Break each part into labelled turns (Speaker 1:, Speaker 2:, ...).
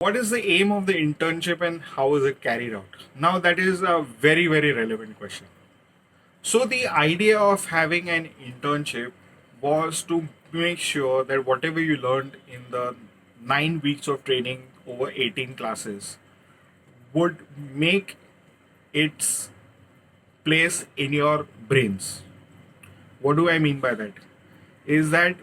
Speaker 1: What is the aim of the internship and how is it carried out? Now, that is a very, very relevant question. So, the idea of having an internship was to make sure that whatever you learned in the 9 weeks of training over 18 classes would make its place in your brains. What do I mean by that? Is that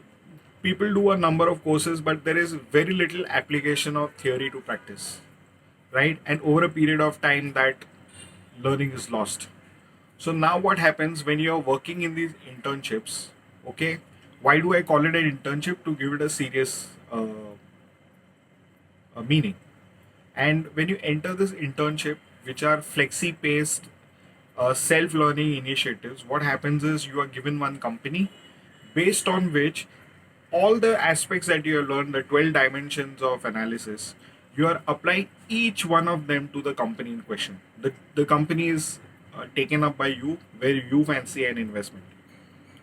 Speaker 1: people do a number of courses, but there is very little application of theory to practice, right? And over a period of time, that learning is lost. So now what happens when you're working in these internships? Okay, why do I call it an internship? To give it a serious meaning. And when you enter this internship, which are flexi paced self-learning initiatives, what happens is you are given one company based on which all the aspects that you have learned, the 12 dimensions of analysis, you are applying each one of them to the company in question. The company is taken up by you where you fancy an investment,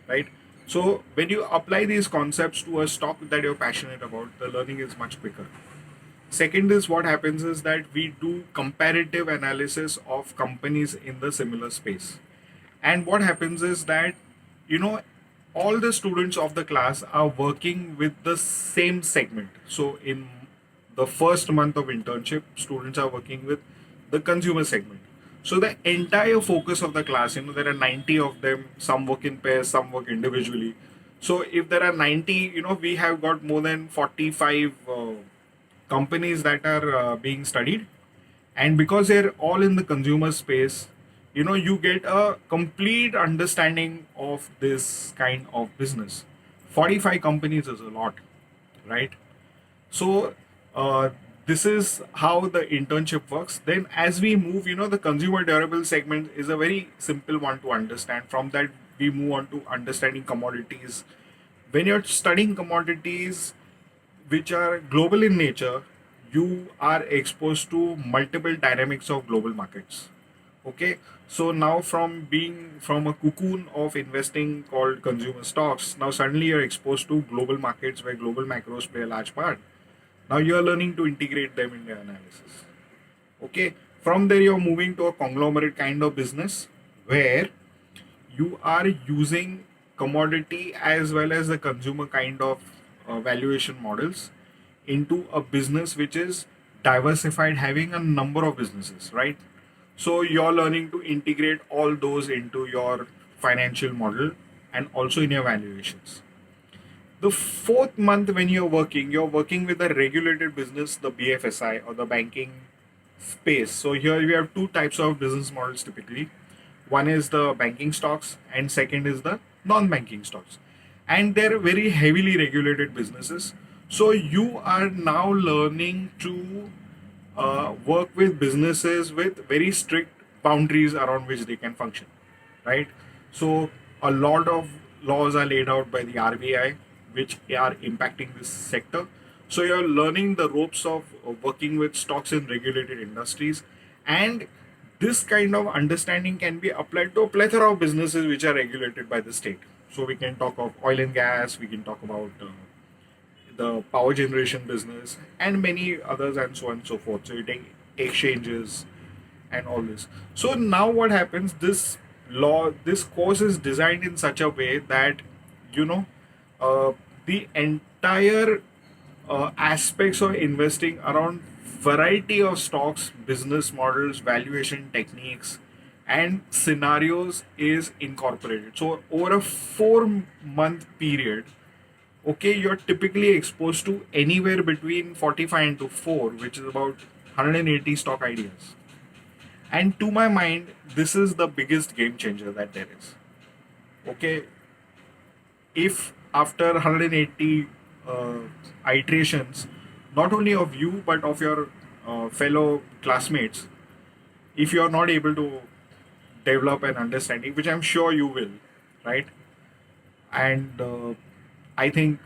Speaker 1: right? So when you apply these concepts to a stock that you're passionate about, the learning is much quicker. Second is what happens is that we do comparative analysis of companies in the similar space. And what happens is that, you know, all the students of the class are working with the same segment. So in the first month of internship, students are working with the consumer segment. So the entire focus of the class, there are 90 of them, some work in pairs, some work individually. So if there are 90, we have got more than 45 companies that are being studied. And because they're all in the consumer space, you get a complete understanding of this kind of business. 45 companies is a lot, right? So this is how the internship works. Then as we move, the consumer durable segment is a very simple one to understand. From that, we move on to understanding commodities. When you're studying commodities which are global in nature, you are exposed to multiple dynamics of global markets. Okay, so now from being from a cocoon of investing called consumer stocks, now suddenly you're exposed to global markets where global macros play a large part. Now you're learning to integrate them in your analysis. Okay, from there you're moving to a conglomerate kind of business where you are using commodity as well as the consumer kind of valuation models into a business which is diversified, having a number of businesses, right? So you're learning to integrate all those into your financial model and also in your valuations. The fourth month when you're working with a regulated business, the BFSI or the banking space. So here we have two types of business models typically. One is the banking stocks and second is the non-banking stocks. And they're very heavily regulated businesses. So you are now learning to work with businesses with very strict boundaries around which they can function, right? So a lot of laws are laid out by the RBI, which are impacting this sector. So you're learning the ropes of working with stocks in regulated industries, and this kind of understanding can be applied to a plethora of businesses which are regulated by the state. So we can talk of oil and gas, we can talk about the power generation business, and many others, and so on and so forth. So you take exchanges and all this. So now what happens? This course is designed in such a way that you know uh, the entire aspects of investing around variety of stocks, business models, valuation techniques, and scenarios is incorporated. So over a 4 month period, okay, you're typically exposed to anywhere between 45 into 4, which is about 180 stock ideas. And to my mind, this is the biggest game changer that there is. Okay, if after 180 uh, iterations, not only of you but of your fellow classmates, if you're not able to develop an understanding, which I'm sure you will, right? And I think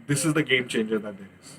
Speaker 1: this is the game changer that there is.